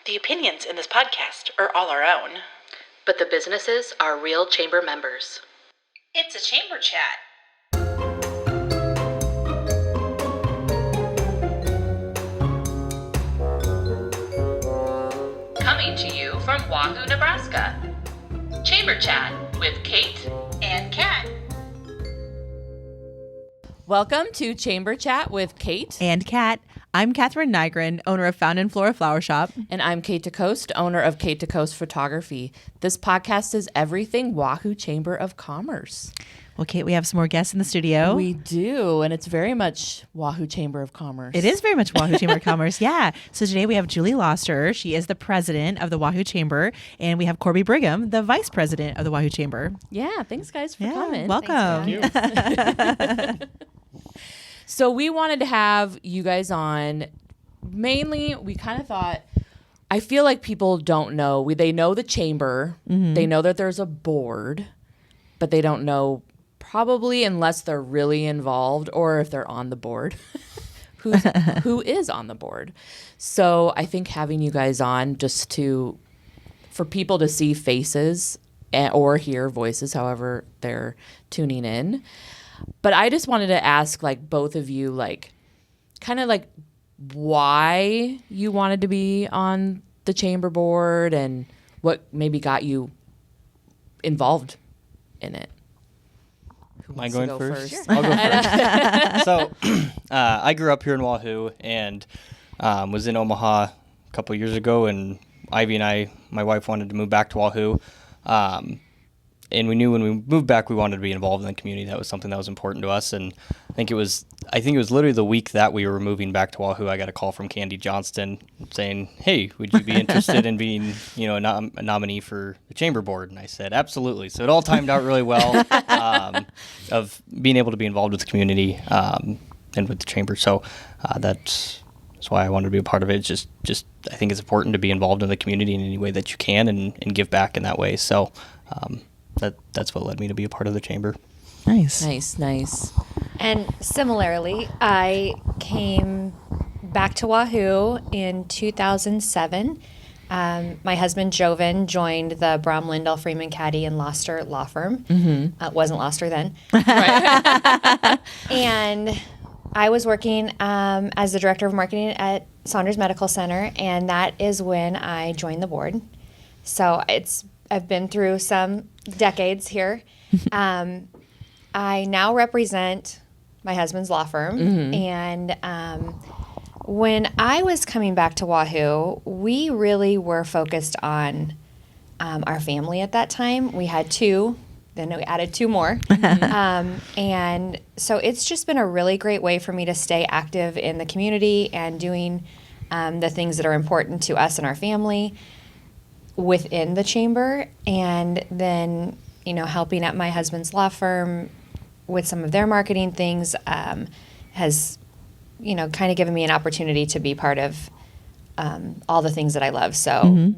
The opinions in this podcast are all our own. But the businesses are real chamber members. It's a chamber chat. Coming to you from Wahoo, Nebraska. Chamber Chat with Kate And Kat. Welcome to Chamber Chat with Kate. And Kat. I'm Catherine Nygren, owner of Found and Flora Flower Shop. And I'm Kate DeCoste, owner of Kate DeCoste Photography. This podcast is everything Wahoo Chamber of Commerce. Well, Kate, we have some more guests in the studio. We do, and it's very much Wahoo Chamber of Commerce. It is very much Wahoo Chamber of Commerce, yeah. So today we have Julie Lausterer. She is the president of the Wahoo Chamber. And we have Corby Brigham, the vice president of the Wahoo Chamber. Yeah, thanks guys for coming. Welcome. Thank you. So we wanted to have you guys on. Mainly, we kind of thought, I feel like people don't know. They know the chamber. Mm-hmm. They know that there's a board, but they don't know, probably unless they're really involved or if they're on the board, who is on the board. So I think having you guys on just for people to see faces or hear voices, however they're tuning in. But I just wanted to ask, like, both of you, like, kind of like why you wanted to be on the chamber board and what maybe got you involved in it. Am I going first? Sure. I'll go first. So I grew up here in Wahoo and was in Omaha a couple years ago, and Ivy and I, my wife, wanted to move back to Wahoo. And we knew when we moved back, we wanted to be involved in the community. That was something that was important to us. And I think it was literally the week that we were moving back to Wahoo, I got a call from Candy Johnston saying, "Hey, would you be interested in being, a nominee for the chamber board?" And I said, "Absolutely." So it all timed out really well of being able to be involved with the community and with the chamber. So that's why I wanted to be a part of it. It's just I think it's important to be involved in the community in any way that you can and give back in that way. So that's what led me to be a part of the chamber. Nice. And similarly, I came back to Wahoo in 2007. My husband, Jovan, joined the Brom, Lindell, Freeman, Caddy, and Lausterer law firm. Mm-hmm. Wasn't Lausterer then. Right. And I was working as the director of marketing at Saunders Medical Center, and that is when I joined the board. So I've been through some decades here. I now represent my husband's law firm. Mm-hmm. And when I was coming back to Wahoo, we really were focused on our family at that time. We had two, then we added two more. And so it's just been a really great way for me to stay active in the community and doing the things that are important to us and our family within the chamber, and then helping at my husband's law firm with some of their marketing things has kind of given me an opportunity to be part of all the things that I love. So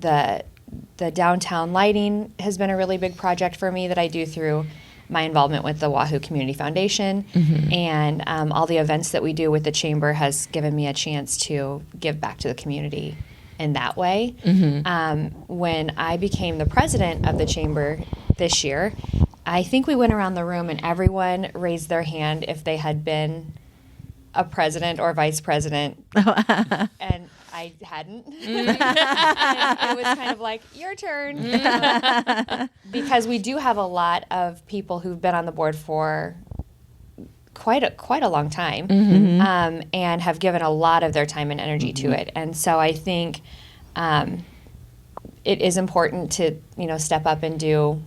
the downtown lighting has been a really big project for me that I do through my involvement with the Wahoo Community Foundation, and all the events that we do with the chamber has given me a chance to give back to the community in that way. When I became the president of the chamber this year, I think we went around the room and everyone raised their hand if they had been a president or vice president, and I hadn't. And it was kind of like, your turn. Because we do have a lot of people who've been on the board for quite a long time, and have given a lot of their time and energy to it. And so I think it is important to step up and do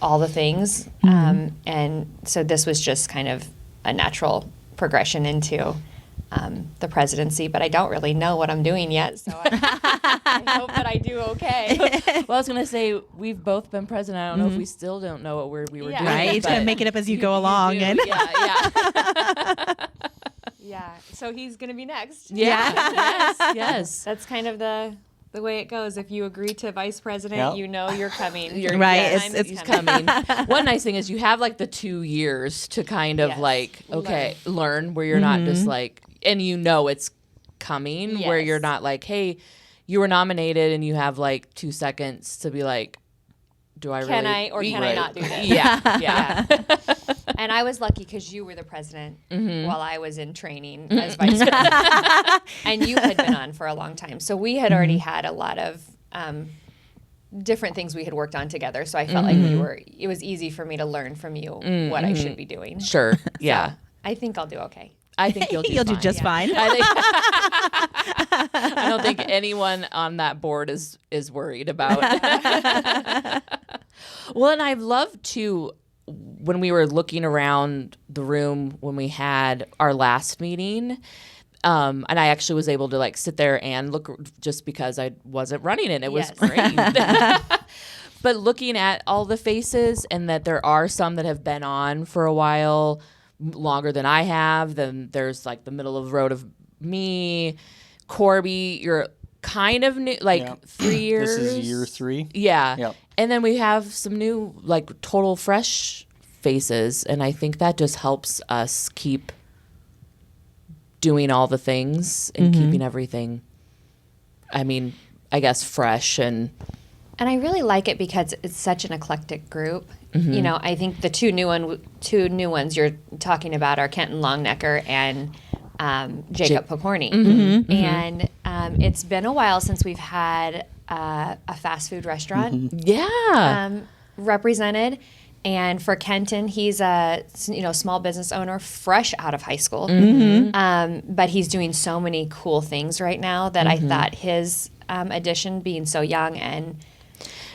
all the things. And so this was just kind of a natural progression into the presidency, but I don't really know what I'm doing yet, so I hope that I do okay. Well, I was going to say, we've both been president. I don't know if we still don't know what we were doing. Right, it's going to make it up as you go along. And Yeah, so he's going to be next. Yeah. Yes. That's kind of the way it goes. If you agree to vice president, you're coming. You're right. It's coming. One nice thing is you have like the 2 years to kind of learn where you're not just like, and it's coming, where you're not like, hey, you were nominated and you have like 2 seconds to be like, do I Can really? I or can I not do this? Yeah. And I was lucky because you were the president while I was in training as vice president. And you had been on for a long time. So we had already had a lot of different things we had worked on together. So I felt like it was easy for me to learn from you what I should be doing. Sure. Yeah. So I think I'll do okay. I think you'll do You'll do fine. just fine. I don't think anyone on that board is worried about. Well, and I've loved too when we were looking around the room when we had our last meeting. And I actually was able to like sit there and look just because I wasn't running it. It was great. But looking at all the faces and that there are some that have been on for a while, longer than I have. Then there's like the middle of the road of me, Corby. You're kind of new, like 3 years. This is year 3. Yeah. Yep. And then we have some new, like total fresh faces, and I think that just helps us keep doing all the things and keeping everything. I mean, I guess fresh and I really like it because it's such an eclectic group. You know, I think the two new ones you're talking about are Kenton Longnecker and Jacob Pokorny. And it's been a while since we've had a fast food restaurant represented. And for Kenton, he's a small business owner, fresh out of high school. But he's doing so many cool things right now that I thought his addition, being so young and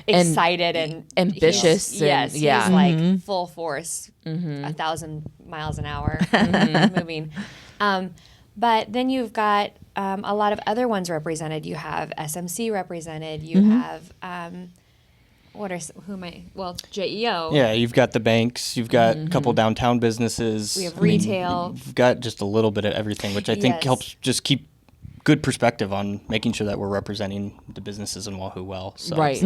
excited and ambitious. He's Yeah. like full force, 1,000 miles an hour moving. But then you've got a lot of other ones represented. You have SMC represented. You have JEO. Yeah, you've got the banks, you've got a couple downtown businesses. We have retail. We've got just a little bit of everything, which I think helps just keep good perspective on making sure that we're representing the businesses in Wahoo well. So, Right.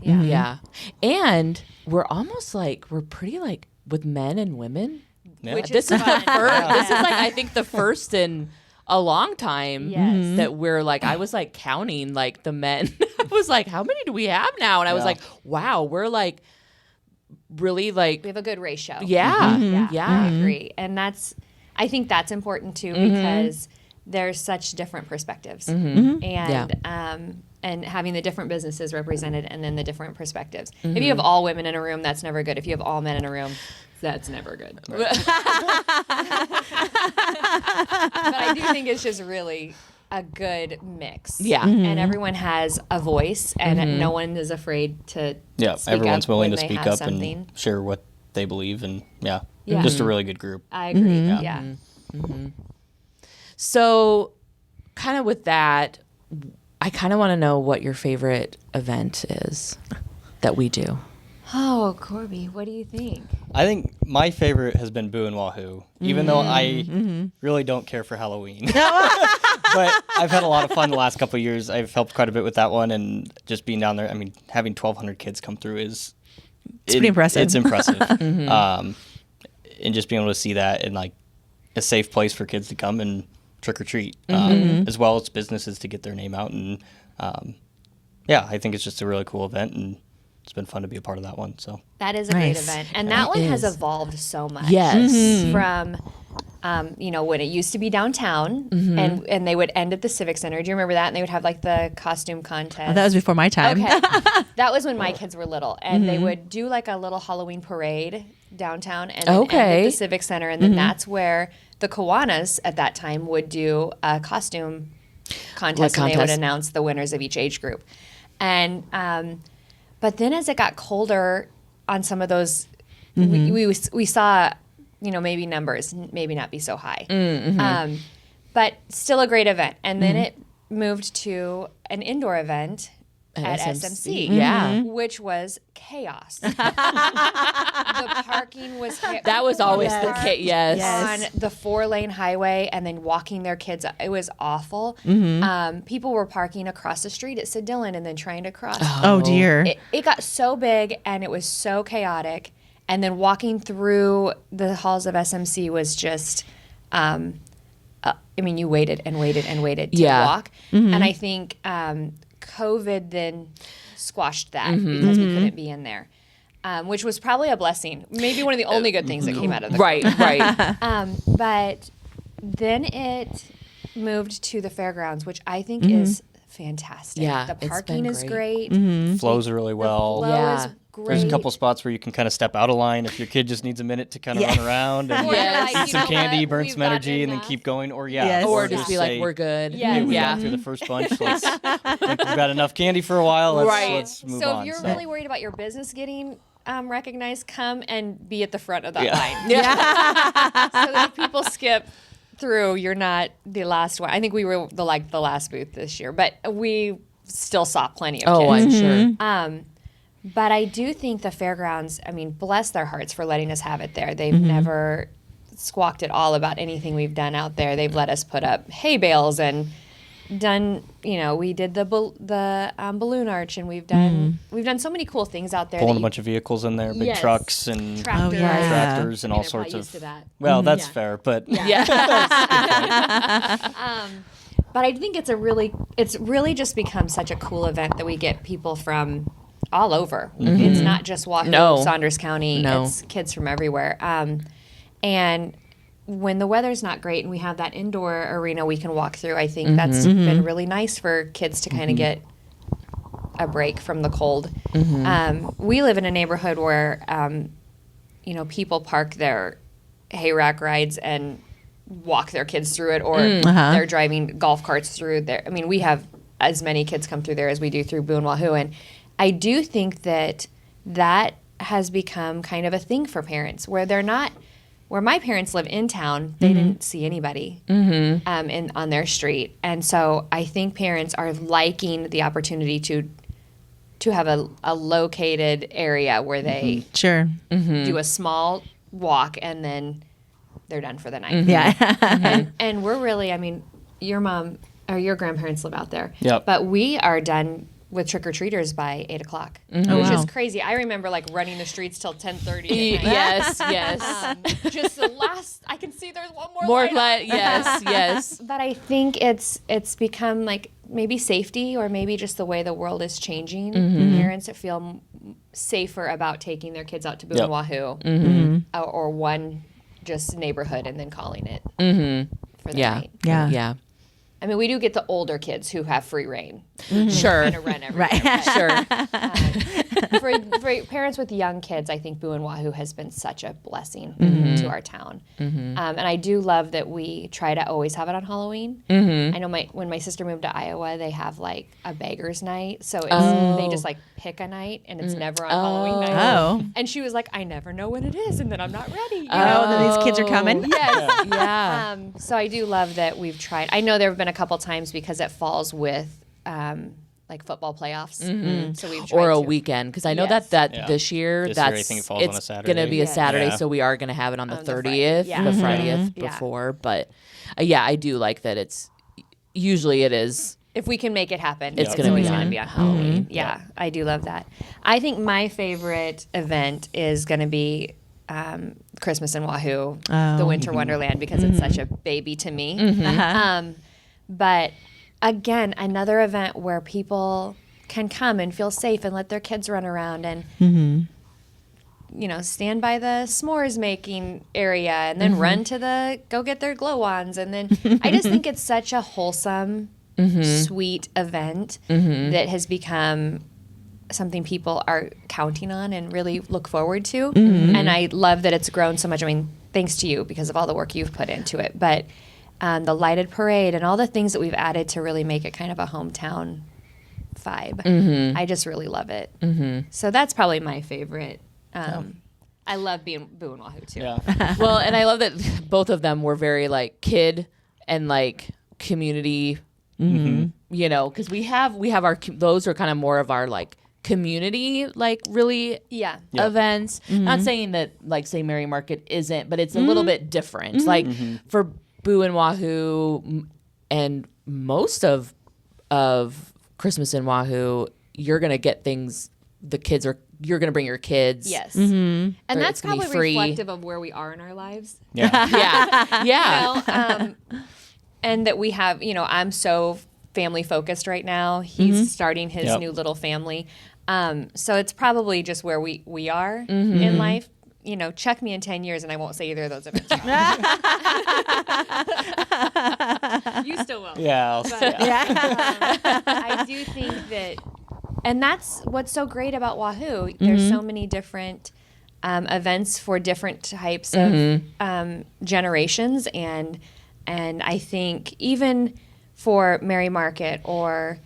Yeah. And we're almost like, we're pretty like with men and women. Yeah. Which This is is the fun. first, this is like, I think the first in a long time that we're like, I was like counting like the men. I was like, how many do we have now? And I was like, wow, we're like really like, We have a good ratio. yeah. I agree. And I think that's important too because there's such different perspectives. And and having the different businesses represented and then the different perspectives. If you have all women in a room, that's never good. If you have all men in a room, that's never good. But I do think it's just really a good mix. Yeah. And everyone has a voice and no one is afraid to speak everyone's up willing when to they speak have up something. and share what they believe, and Yeah. just a really good group. I agree. Yeah. So kind of with that, I kind of want to know what your favorite event is that we do. Oh, Corby, what do you think? I think my favorite has been Boo and Wahoo, even though I really don't care for Halloween. But I've had a lot of fun the last couple of years. I've helped quite a bit with that one, and just being down there. I mean, having 1,200 kids come through is pretty impressive. It's impressive, and just being able to see that in like a safe place for kids to come and trick or treat, as well as businesses to get their name out, and I think it's just a really cool event, and it's been fun to be a part of that one. So That is a great event. And that one has evolved so much. Yes. From, when it used to be downtown and they would end at the Civic Center. Do you remember that? And they would have like the costume contest. Oh, that was before my time. Okay. That was when my kids were little. And they would do like a little Halloween parade downtown and then end at the Civic Center. And then that's where the Kiwanis at that time would do a costume contest. And they would announce the winners of each age group. And but then as it got colder on some of those, we saw, maybe numbers maybe not be so high. But still a great event. And then it moved to an indoor event at SMC, which was chaos. The parking was chaos. That was always the case. Yes. On the 4-lane highway and then walking their kids. It was awful. People were parking across the street at Sid Dillon and then trying to cross. Oh, dear. It got so big and it was so chaotic. And then walking through the halls of SMC was just I mean, you waited and waited and waited to Yeah. walk. And I think COVID then squashed that because we couldn't be in there, which was probably a blessing. Maybe one of the only good things that came out of the Right. But then it moved to the fairgrounds, which I think is fantastic. Yeah, the it's been parking is great. great. Flows really well. Flow Yeah. is great. There's a couple spots where you can kind of step out of line if your kid just needs a minute to kind of run around and Or Yes. like, eat you some know candy, what? burn We've some energy, gotten and then enough. keep going. Or Yes. Or just be like, say, we're good. Yeah. Hey, we Yeah. got through the first bunch. Let's, I think we've got enough candy for a while. Let's move So on. if you're really worried about your business getting recognized, come and be at the front of that Yeah. line. So that if people skip through, you're not the last one. I think we were the last booth this year, but we still saw plenty of Oh, kids. I'm sure. But I do think the fairgrounds, I mean, bless their hearts for letting us have it there. They've never squawked at all about anything we've done out there. They've let us put up hay bales and done, we did the balloon arch, and we've done so many cool things out there. Pulling that a bunch of vehicles in there, big Yes. trucks and tractors. yeah. tractors and I mean, all they're sorts probably of. used to that. Well, that's fair, but But I think it's really just become such a cool event that we get people from all over. It's not just Wahoo, No. Saunders County. No. It's kids from everywhere. And when the weather's not great and we have that indoor arena we can walk through, I think that's been really nice for kids to kind of get a break from the cold. We live in a neighborhood where, people park their hay rack rides and walk their kids through it, or they're driving golf carts through there. I mean, we have as many kids come through there as we do through Boone Wahoo. And I do think that has become kind of a thing for parents where they're not, where my parents live in town, they didn't see anybody on their street. And so I think parents are liking the opportunity to have a located area where they Sure. do a small walk and then they're done for the night. Yeah. And we're really, I mean, your mom or your grandparents live out there. Yep. But we are done with trick-or-treaters by 8 o'clock, which is crazy. I remember running the streets till 10:30 at night. Yes. Just the last, I can see there's one more More light on. light. Yes. But I think it's become maybe safety, or maybe just the way the world is changing. Parents that feel safer about taking their kids out to Boone Yep. Wahoo or one just neighborhood and then calling it for the night. Yeah. I mean, we do get the older kids who have free reign. Sure. Kind of run everywhere. Sure. For parents with young kids, I think Boone Wahoo has been such a blessing to our town. And I do love that we try to always have it on Halloween. I know when my sister moved to Iowa, they have a beggars night. So they just pick a night and it's never on Halloween night. Oh. And she was like, I never know when it is and then I'm not ready. You know? Oh, then these kids are coming. Yes. Yeah. So I do love that we've tried. I know there have been a couple times because it falls with football playoffs. So we've tried Or a to. weekend, because I know Yes. that Yeah. this year This year, I that's think it falls on a it's Saturday. gonna be a Yeah. Saturday, Yeah. so we are gonna have it on the On the Friday. 30th, Yeah. the 30th Yeah. before. But I do like that it's usually it is. If we can make it happen, It's gonna always be going on. to be on Halloween. Yeah, I do love that. I think my favorite event is going to be Christmas in Wahoo, the Winter Wonderland, because it's such a baby to me. But again, another event where people can come and feel safe and let their kids run around and stand by the s'mores making area and then run to go get their glow-ons. And then I just think it's such a wholesome, sweet event that has become something people are counting on and really look forward to. And I love that it's grown so much. I mean, thanks to you because of all the work you've put into it. But the lighted parade and all the things that we've added to really make it kind of a hometown vibe. I just really love it. So that's probably my favorite. I love being Boone Wahoo too. Yeah. Well, and I love that both of them were very kid and community. Because we have our those are kind of more of our community really Yeah. events. Not saying that say Mary Market isn't, but it's a little bit different. For Boo and Wahoo and most of Christmas in Wahoo, you're gonna get things. You're gonna bring your kids. Yes. Or And that's it's gonna be probably free. reflective of where we are in our lives. Yeah. Yeah. You know, and that we have, I'm so family focused right now. He's starting his new little family. So it's probably just where we are in life. Check me in 10 years and I won't say either of those events. You still won't. Yeah. I do think that, and that's what's so great about Wahoo. There's so many different events for different types of generations, and I think even for Merry Market or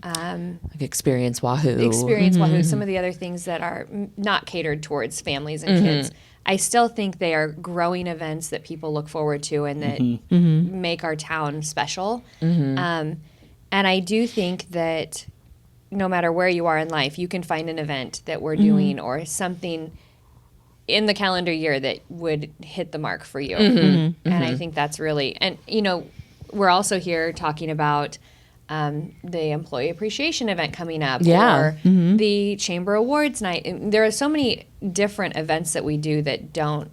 Like Experience Wahoo. Wahoo, some of the other things that are not catered towards families and kids, I still think they are growing events that people look forward to and that make our town special. And I do think that no matter where you are in life, you can find an event that we're doing or something in the calendar year that would hit the mark for you. And I think that's really, and we're also here talking about the Employee Appreciation event coming up, or the Chamber Awards night. And there are so many different events that we do that don't,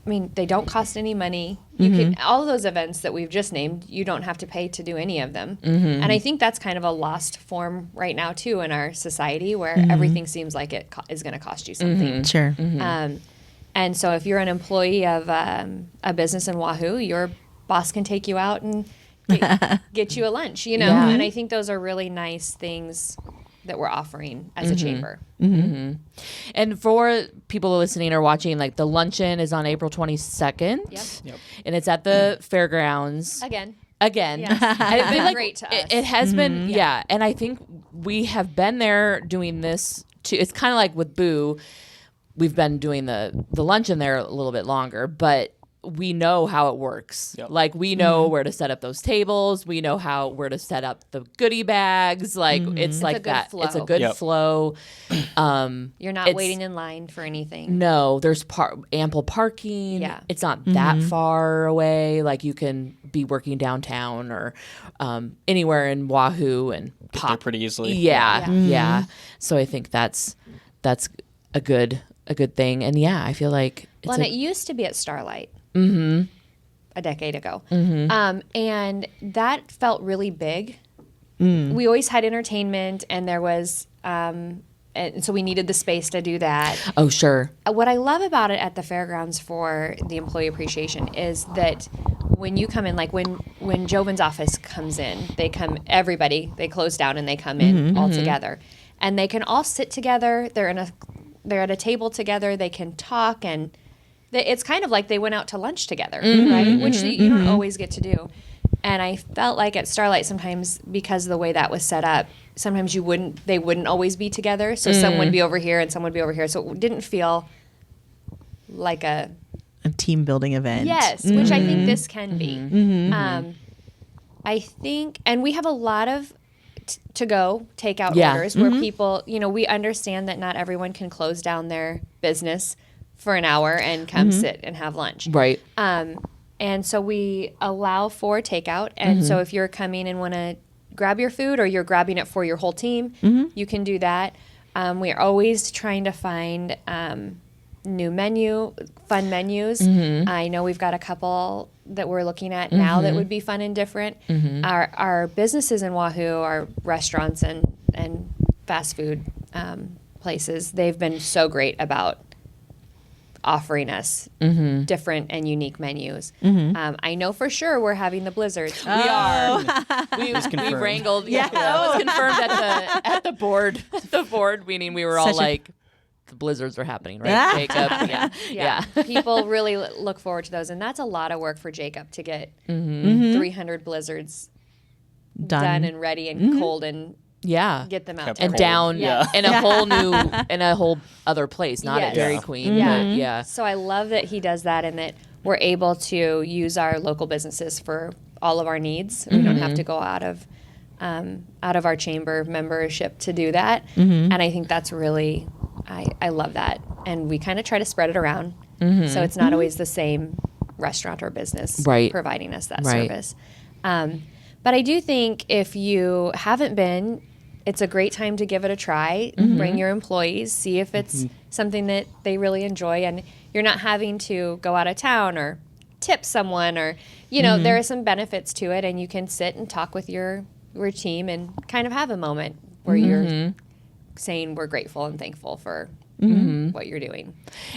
they don't cost any money. You can, all of those events that we've just named, you don't have to pay to do any of them. And I think that's kind of a lost form right now too in our society, where everything seems like it is going to cost you something. Sure. And so if you're an employee of a business in Wahoo, your boss can take you out and get you a lunch, And I think those are really nice things that we're offering as a chamber. And for people listening or watching, like the luncheon is on April 22nd. Yep. And it's at the fairgrounds. Again. And Yes. it's been Great to us. It has been, and I think we have been there doing this too. It's kind of like with Boo. We've been doing the luncheon there a little bit longer, but we know how it works. Yep. Like we know where to set up those tables. We know where to set up the goodie bags. Like it's like that. Flow. It's a good flow. You're not waiting in line for anything. No, there's ample parking. Yeah. It's not that far away. Like you can be working downtown or anywhere in Wahoo and Get there pretty easily. Yeah. So I think that's a good thing. And I feel like And it used to be at Starlight a decade ago. And that felt really big. We always had entertainment, and there was, and so we needed the space to do that. Oh, sure. What I love about it at the fairgrounds for the employee appreciation is that when you come in, like when Jovan's office comes in, they close down and they come in all together. And they can all sit together. They're at a table together. They can talk, and it's kind of like they went out to lunch together, right? Which you don't always get to do. And I felt like at Starlight sometimes, because of the way that was set up, sometimes they wouldn't always be together. So some would be over here and some would be over here. So it didn't feel like a team building event. Yes, which I think this can be. I think, and we have a lot of to-go takeout orders where people, we understand that not everyone can close down their business for an hour and come sit and have lunch. Right. And so we allow for takeout. And so if you're coming and want to grab your food, or you're grabbing it for your whole team, you can do that. We're always trying to find new fun menus. I know we've got a couple that we're looking at now that would be fun and different. Our businesses in Wahoo, our restaurants and fast food places, they've been so great about offering us different and unique menus. I know for sure we're having the blizzards. We are. We wrangled. Yeah, that was confirmed at the board. The board meeting, we were all like, the blizzards are happening, right, Jacob? Yeah. People really look forward to those, and that's a lot of work for Jacob to get 300 blizzards done and ready and cold and get them out and down in a whole other place, not at Dairy Queen. But So I love that he does that, and that we're able to use our local businesses for all of our needs. We don't have to go out of our chamber membership to do that. And I think that's really, I love that. And we kind of try to spread it around. So it's not always the same restaurant or business providing us that service. But I do think if you haven't been, it's a great time to give it a try. Bring your employees, see if it's something that they really enjoy, and you're not having to go out of town or tip someone, or there are some benefits to it, and you can sit and talk with your team and kind of have a moment where you're saying we're grateful and thankful for what you're doing.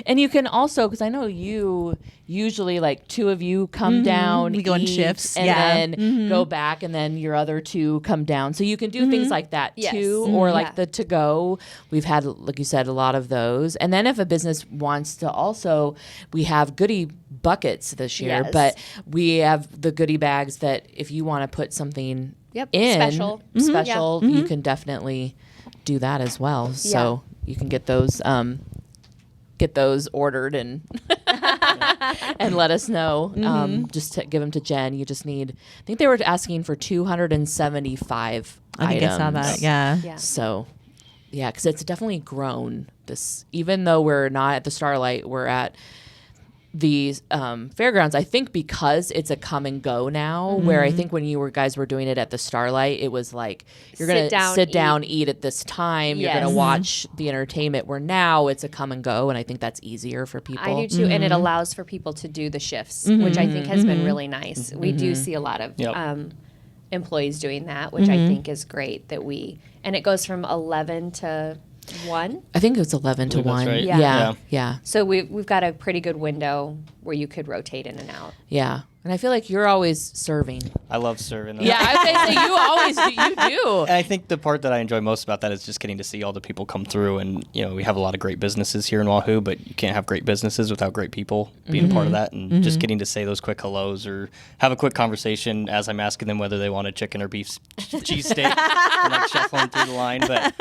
And you can also, because I know you usually like two of you come down, we go in eat, shifts, and then go back, and then your other two come down. So you can do things like that too, or like the to go. We've had, like you said, a lot of those. And then if a business wants to also, we have goodie buckets this year, but we have the goodie bags that if you want to put something in special, you can definitely do that as well. So you can get those ordered and and let us know. Just to give them to Jen. You just need, I think they were asking for 275 I think items. I saw that. Yeah. So because it's definitely grown. This, even though we're not at the Starlight, we're at the fairgrounds. I think because it's a come and go now, where I think when you guys were doing it at the Starlight, it was like you're gonna sit down, eat at this time. You're gonna watch the entertainment. Where now it's a come and go, and I think that's easier for people. I do too, and it allows for people to do the shifts, which I think has been really nice. We do see a lot of employees doing that, which I think is great. And it goes from 11 to 1. I think it was 11 to 1. Right. Yeah. So we've got a pretty good window where you could rotate in and out. Yeah. And I feel like you're always serving. I love serving. Yeah, I would say you always do. You do. And I think the part that I enjoy most about that is just getting to see all the people come through. And, we have a lot of great businesses here in Wahoo, but you can't have great businesses without great people being a part of that. And just getting to say those quick hellos or have a quick conversation as I'm asking them whether they want a chicken or beef cheesesteak. I'm like shuffling through the line. But,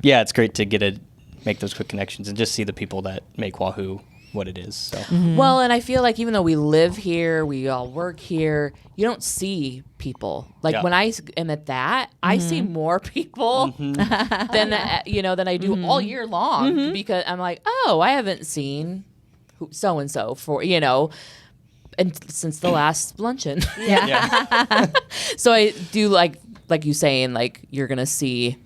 it's great to make those quick connections and just see the people that make Wahoo what it is. So. Well, and I feel like even though we live here, we all work here, you don't see people. Like when I am at that, I see more people than than I do all year long, because I'm like, oh, I haven't seen so and so for and since the last luncheon. So I do like you saying, like you're gonna see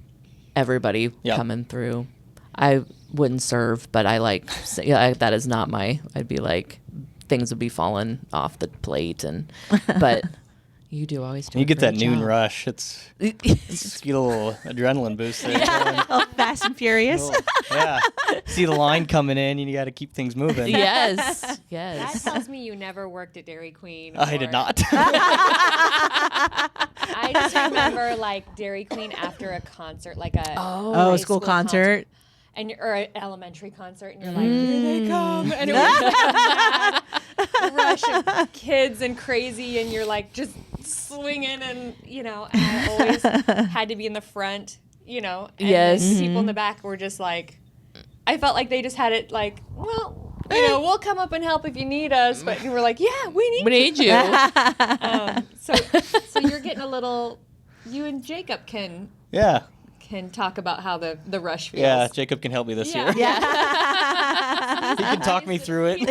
everybody coming through. I wouldn't serve, but I that is not I'd be like, things would be falling off the plate, but you do always do. You get that noon job. rush. It's you get a little adrenaline boost there. Fast and Furious. See the line coming in, and you got to keep things moving. Yes. That tells me you never worked at Dairy Queen. I did not. I just remember like Dairy Queen after a concert, like a high school concert. Or an elementary concert, and you're like, here they come, and it was a rush of kids and crazy, and you're like just swinging, and I always had to be in the front, and people in the back were just like, I felt like they just had it like, well, we'll come up and help if you need us, but you were like, yeah, we need you. So you're getting a little, you and Jacob can talk about how the rush feels. Yeah, Jacob can help me this year. Yeah. He can talk me through it.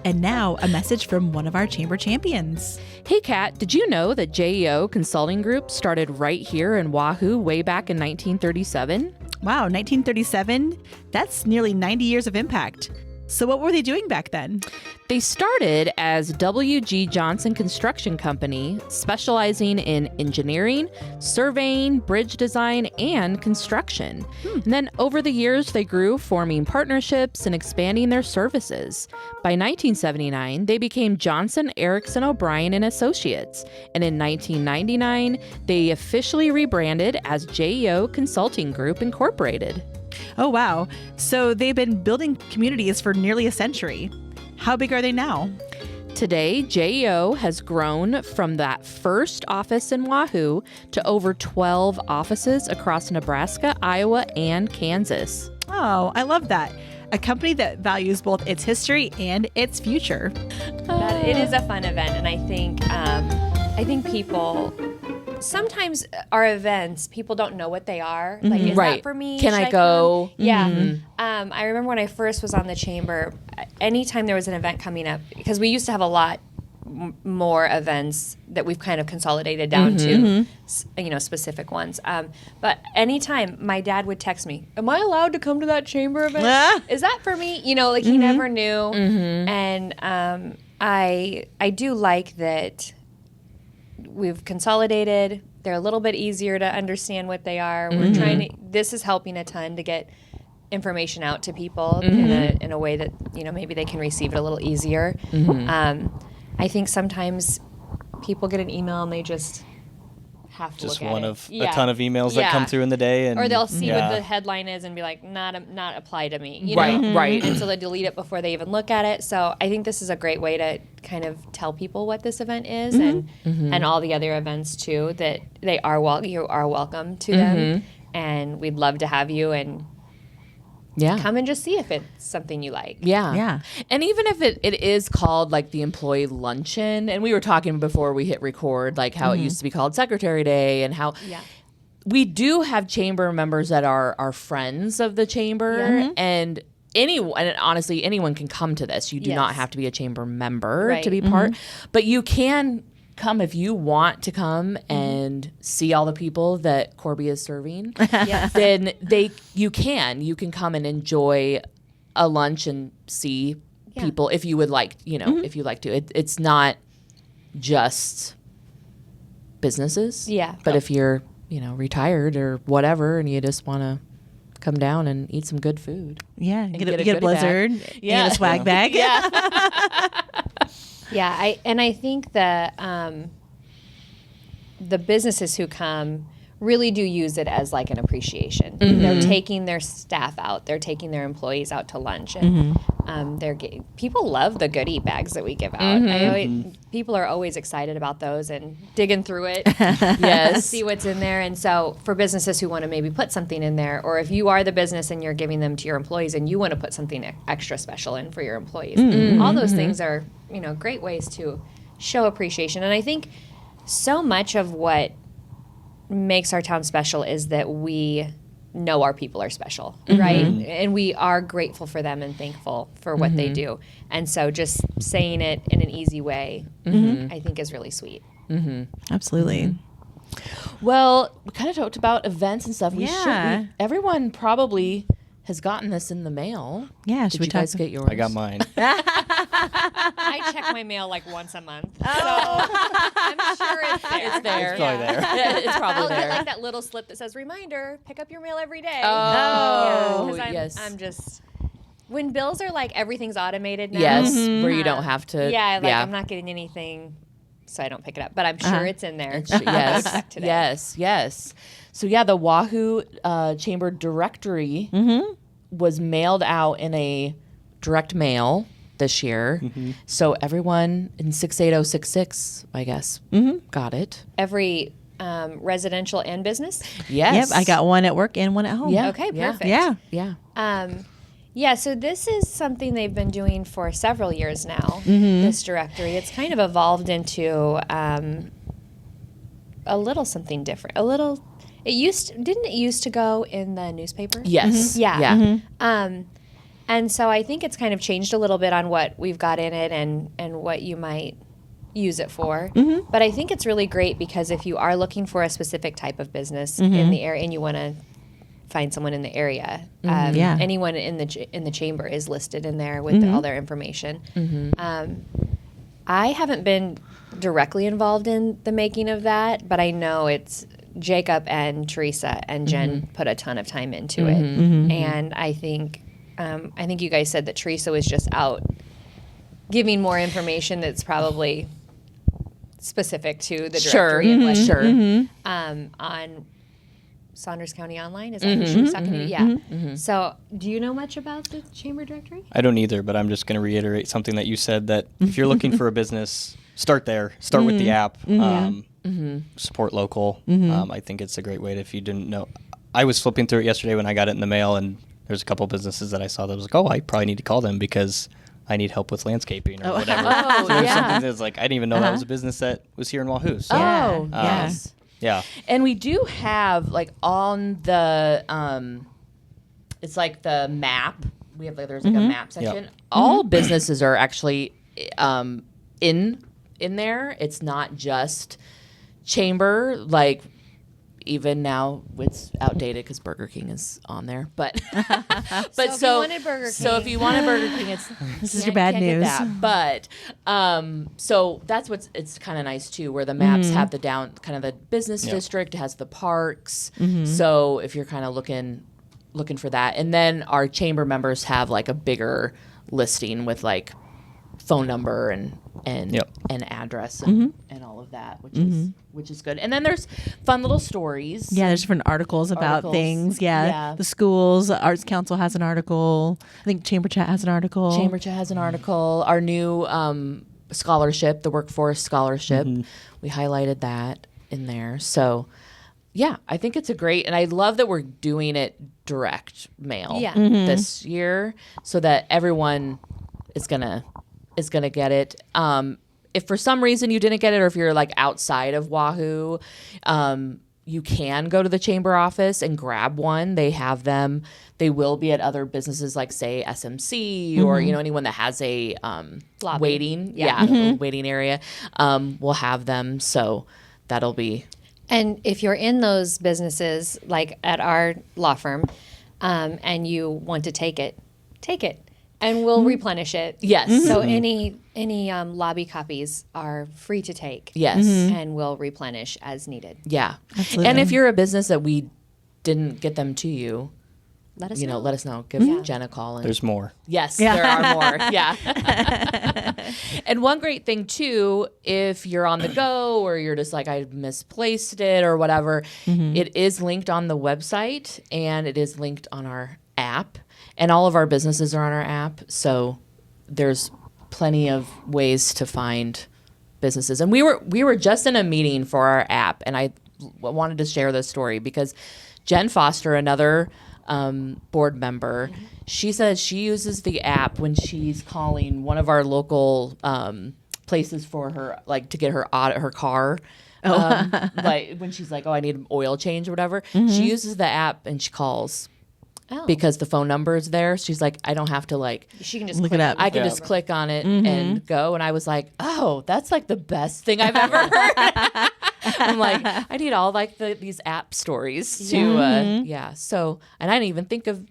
And now, a message from one of our chamber champions. Hey, Kat, did you know that JEO Consulting Group started right here in Wahoo way back in 1937? Wow, 1937? That's nearly 90 years of impact. So what were they doing back then? They started as W.G. Johnson Construction Company, specializing in engineering, surveying, bridge design, and construction. And then over the years, they grew, forming partnerships and expanding their services. By 1979, they became Johnson, Erickson, O'Brien and Associates. And in 1999, they officially rebranded as JEO Consulting Group Incorporated. Oh, wow. So they've been building communities for nearly a century. How big are they now? Today, JEO has grown from that first office in Wahoo to over 12 offices across Nebraska, Iowa, and Kansas. Oh, I love that. A company that values both its history and its future. It is a fun event, and I think people... Sometimes our events, people don't know what they are. Like, is that for me? Can I go? Come? Yeah. I remember when I first was on the chamber, anytime there was an event coming up, because we used to have a lot more events that we've kind of consolidated down to, specific ones. But anytime my dad would text me, am I allowed to come to that chamber event? Is that for me? He never knew. And I do like that we've consolidated. They're a little bit easier to understand what they are. We're this is helping a ton to get information out to people in a way that, maybe they can receive it a little easier. I think sometimes people get an email and they just have to Just look one at of it. a ton of emails that come through in the day, and or they'll see what the headline is and be like, not apply to me. Right. And so they delete it before they even look at it. So I think this is a great way to kind of tell people what this event is, and all the other events too, that you are welcome to them, and we'd love to have you and come and just see if it's something you like. Yeah. And even if it is called like the Employee Luncheon, and we were talking before we hit record, like how it used to be called Secretary Day, and how we do have chamber members that are friends of the chamber, and honestly, anyone can come to this. You do not have to be a chamber member to be part, but you can come if you want to come and see all the people that Corby is serving. Then you can come and enjoy a lunch and see people if you would like, if you like to. It's not just businesses. But if you're, retired or whatever, and you just want to come down and eat some good food. Yeah, get get a a goodie blizzard, bag. and a swag bag. I think the businesses who come really do use it as like an appreciation. They're taking their staff out, they're taking their employees out to lunch, and people love the goodie bags that we give out. People are always excited about those and digging through it, to see what's in there. And so for businesses who want to maybe put something in there, or if you are the business and you're giving them to your employees and you want to put something extra special in for your employees, all those things are great ways to show appreciation. And I think so much of what makes our town special is that we know our people are special, right? And we are grateful for them and thankful for what they do. And so just saying it in an easy way, I think is really sweet. Absolutely. Well, we kind of talked about events and stuff. Yeah. Everyone probably has gotten this in the mail. Yeah, Did you guys get yours? I got mine. I check my mail like once a month. So I'm sure it's there. It's there. It's probably there. Yeah, it's probably I'll there. get like that little slip that says, reminder, pick up your mail every day. Oh, 'Cause yes. I'm just, when bills are like everything automated now. Yes, where you don't have to. I'm not getting anything, so I don't pick it up. But I'm sure it's in there. Yes, yes. So the Wahoo Chamber Directory was mailed out in a direct mail this year. So everyone in 68066, I guess, got it. Every residential and business. Yes. Yep, I got one at work and one at home. Yeah. Okay, Yeah. perfect. Yeah. So this is something they've been doing for several years now, this directory. It's kind of evolved into a little something different. Didn't it used to go in the newspaper? Yes. Yeah. And so I think it's kind of changed a little bit on what we've got in it and what you might use it for. But I think it's really great because if you are looking for a specific type of business in the area and you want to find someone in the area, anyone in the chamber is listed in there with all their information. I haven't been directly involved in the making of that, but I know it's Jacob and Teresa and Jen put a ton of time into it. And I think you guys said that Teresa was just out giving more information that's probably specific to the directory and Western, on Saunders County Online. Is that who she was talking to? Yeah. So do you know much about the Chamber Directory? I don't either, but I'm just going to reiterate something that you said, that if you're looking for a business, start there. Start with the app. Support local. I think it's a great way if you didn't know. I was flipping through it yesterday when I got it in the mail, and there's a couple businesses that I saw that was like, oh, I probably need to call them because I need help with landscaping or whatever. So there's something that's like, I didn't even know that was a business that was here in Wahoo. So, yes. Yeah. And we do have like on the it's like the map. We have there's like a map section. All businesses are actually in in there. It's not just chamber, like even now it's outdated because Burger King is on there. But but if you wanted Burger so if King. you wanted Burger King, it's This is your bad can't get news. that. But so that's it's kind of nice too, where the maps have the kind of the business district. It has the parks. So if you're kind of looking for that, and then our chamber members have like a bigger listing with like phone number and address and all of that, which is good. And then there's fun little stories. Yeah, there's different articles about things. Yeah. The schools, Arts Council has an article. I think Chamber Chat has an article. Chamber Chat has an article. Our new scholarship, the Workforce Scholarship, we highlighted that in there. So yeah, I think it's a great, and I love that we're doing it direct mail this year so that everyone is gonna get it. If for some reason you didn't get it, or if you're like outside of Wahoo, you can go to the chamber office and grab one. They have them. They will be at other businesses like say SMC or anyone that has a waiting waiting area will have them. So that'll be. And if you're in those businesses, like at our law firm, and you want to take it, and we'll replenish it. Yes. So any lobby copies are free to take. Yes. And we'll replenish as needed. Yeah. Absolutely. And if you're a business that we didn't get them to you, Let us know. let us know. Give Jen a call. And There's more. yes, there are more. Yeah. And one great thing too, if you're on the go or you're just like, I misplaced it or whatever, it is linked on the website and it is linked on our app, and all of our businesses are on our app. So there's plenty of ways to find businesses. And we were just in a meeting for our app, and I wanted to share this story because Jen Foster, another board member, she says she uses the app when she's calling one of our local places for her, like to get her car. Like when she's like, oh, I need an oil change or whatever. She uses the app and she calls because the phone number is there. She's like, I don't have to like She can just Look click it up. I can just click on it and go. And I was like, oh, that's like the best thing I've ever heard. I'm like, I need all like these app stories to, So, and I didn't even think of,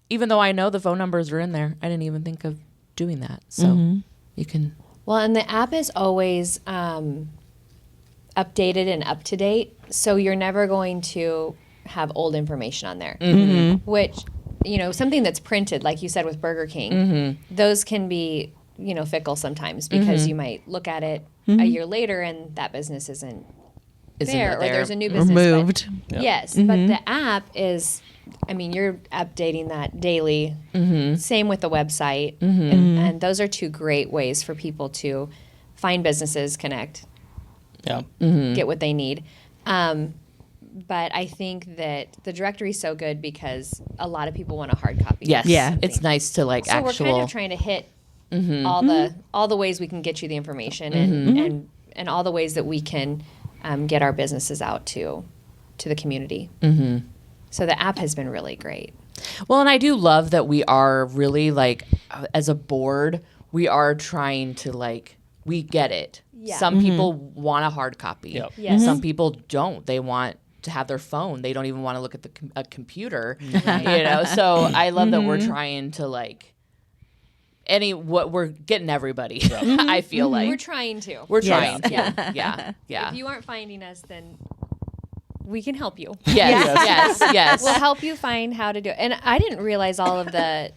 even though I know the phone numbers are in there, I didn't even think of doing that. So you can. Well, and the app is always updated and up to date. So you're never going to have old information on there, which, something that's printed, like you said with Burger King, those can be, fickle sometimes because you might look at it a year later and that business isn't there, or there's a new business. Removed. Yes, but the app is, you're updating that daily. Same with the website. And those are two great ways for people to find businesses, connect, Yeah. get what they need. But I think that the directory is so good because a lot of people want a hard copy. Yes. Yeah. It's nice to like So we're kind of trying to hit all the ways we can get you the information and all the ways that we can get our businesses out to the community. So the app has been really great. Well, and I do love that we are really like, as a board, we are trying to like, we get it. Yeah. Some people want a hard copy. Yep. Yes. Some people don't. They want to have their phone. They don't even want to look at a computer. So I love that we're trying to like we're getting everybody. I feel like We're trying to. we're Yes. trying to. Yeah. If you aren't finding us, then we can help you. Yes. We'll help you find how to do it. And I didn't realize all of the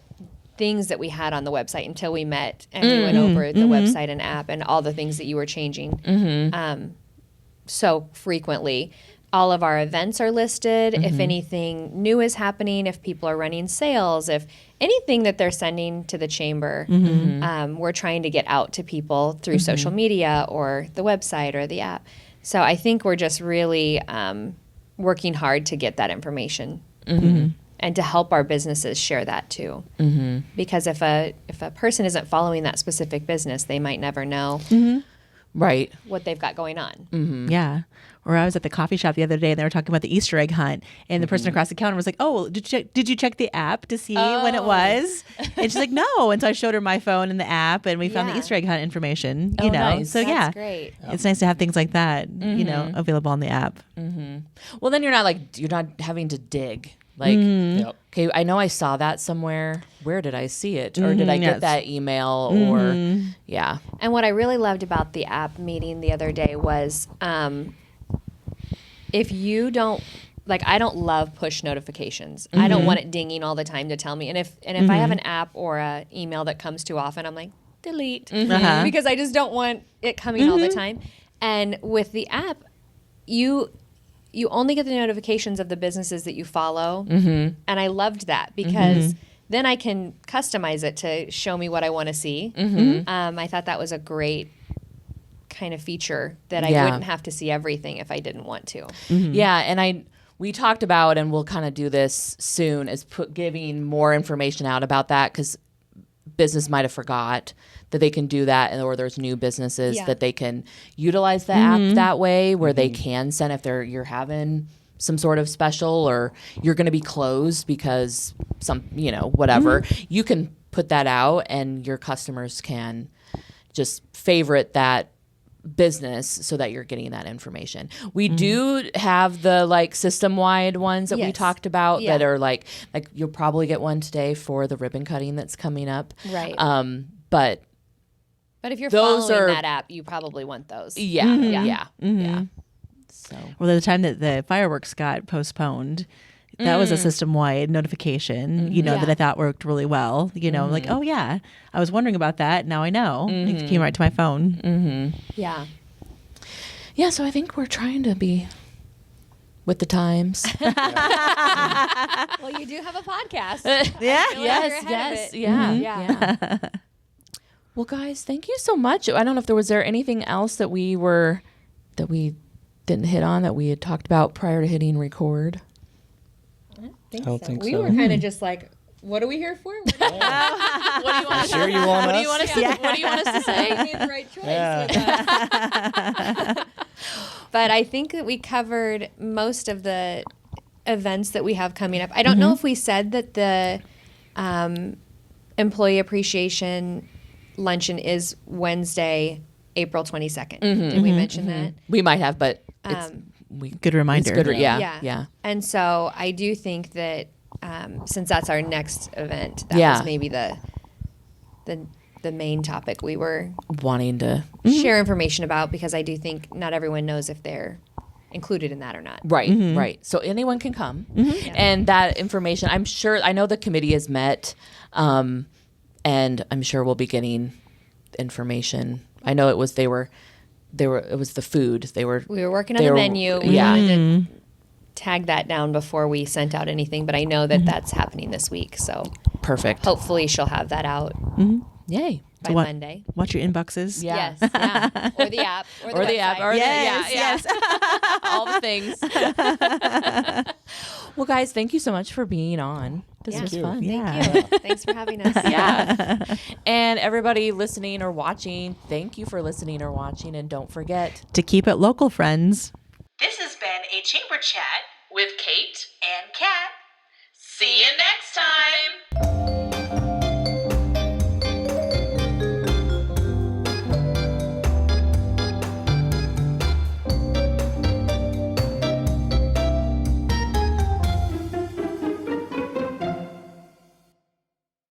things that we had on the website until we met and we went over the website and app and all the things that you were changing so frequently. All of our events are listed. If anything new is happening, if people are running sales, if anything that they're sending to the chamber, we're trying to get out to people through social media or the website or the app. So I think we're just really working hard to get that information and to help our businesses share that too. Because if a person isn't following that specific business, they might never know. Right. what they've got going on. Yeah. Or I was at the coffee shop the other day and they were talking about the Easter egg hunt, and the person across the counter was like, "Oh, did you check the app to see when it was?" And she's like, "No." And so I showed her my phone and the app, and we found the Yeah. Easter egg hunt information. Oh, You know, nice. so That's yeah, great. it's nice to have things like that, you know, available on the app. Well, then you're not having to dig. Like, Yep. okay, I know I saw that somewhere. Where did I see it? Or did I get yes. that email? Or, yeah. And what I really loved about the app meeting the other day was if you don't, like, I don't love push notifications. I don't want it dinging all the time to tell me. And if I have an app or a email that comes too often, I'm like, delete, because I just don't want it coming all the time. And with the app, you only get the notifications of the businesses that you follow. And I loved that because then I can customize it to show me what I want to see. I thought that was a great kind of feature that I wouldn't have to see everything if I didn't want to. Yeah, and we talked about, and we'll kind of do this soon, is giving more information out about that, because business might have forgot that they can do that, or there's new businesses that they can utilize the app that way, where they can send if you're having some sort of special, or you're going to be closed because whatever. You can put that out, and your customers can just favorite that business so that you're getting that information. We do have the system-wide ones that we Yes. talked about Yeah. that are like you'll probably get one today for the ribbon cutting that's coming up. Right. But But if you're those following are- that app, you probably want those. yeah. So Well, the time that the fireworks got postponed, that was a system-wide notification, you know, Yeah. that I thought worked really well. You know, like, oh yeah, I was wondering about that. Now I know. It came right to my phone. Yeah. yeah, so I think we're trying to be with the times. Well, you do have a podcast. Yeah. feel like you're ahead of it. yeah, Yeah. yeah. Well, guys, thank you so much. I don't know if was there anything else that we didn't hit on that we had talked about prior to hitting record. I don't think We so. were kind of just like, what are we here for? What do you want? Sure you want What do us? you want us to? What do you want us to say? made the right choice Yeah. with us. But I think that we covered most of the events that we have coming up. I don't know if we said that the Employee Appreciation Luncheon is Wednesday, April 22nd. Did we mention that? We might have, but it's Good reminder. it's good. Yeah. And so I do think that since that's our next event, that Yeah. was maybe the main topic we were Wanting to share information about, because I do think not everyone knows if they're included in that or not. Right, right. So anyone can come, and that information. I know the committee has met, and I'm sure we'll be getting information. I know it was it was the food. We were working on the menu. We yeah. wanted to tag that down before we sent out anything, but I know that that's happening this week. So Perfect. hopefully she'll have that out Yay. by what- Monday. Watch your inboxes. Yeah. Yes. Yeah. Or the app. Or the app. website. Or Yes, all the things. Well, guys, thank you so much for being on. This was fun. Yeah. Thank you. Thanks for having us. Yeah. And everybody listening or watching, thank you for listening or watching. And don't forget, To keep it local, friends. This has been a Chamber Chat With Kate. and Kat. See you next time.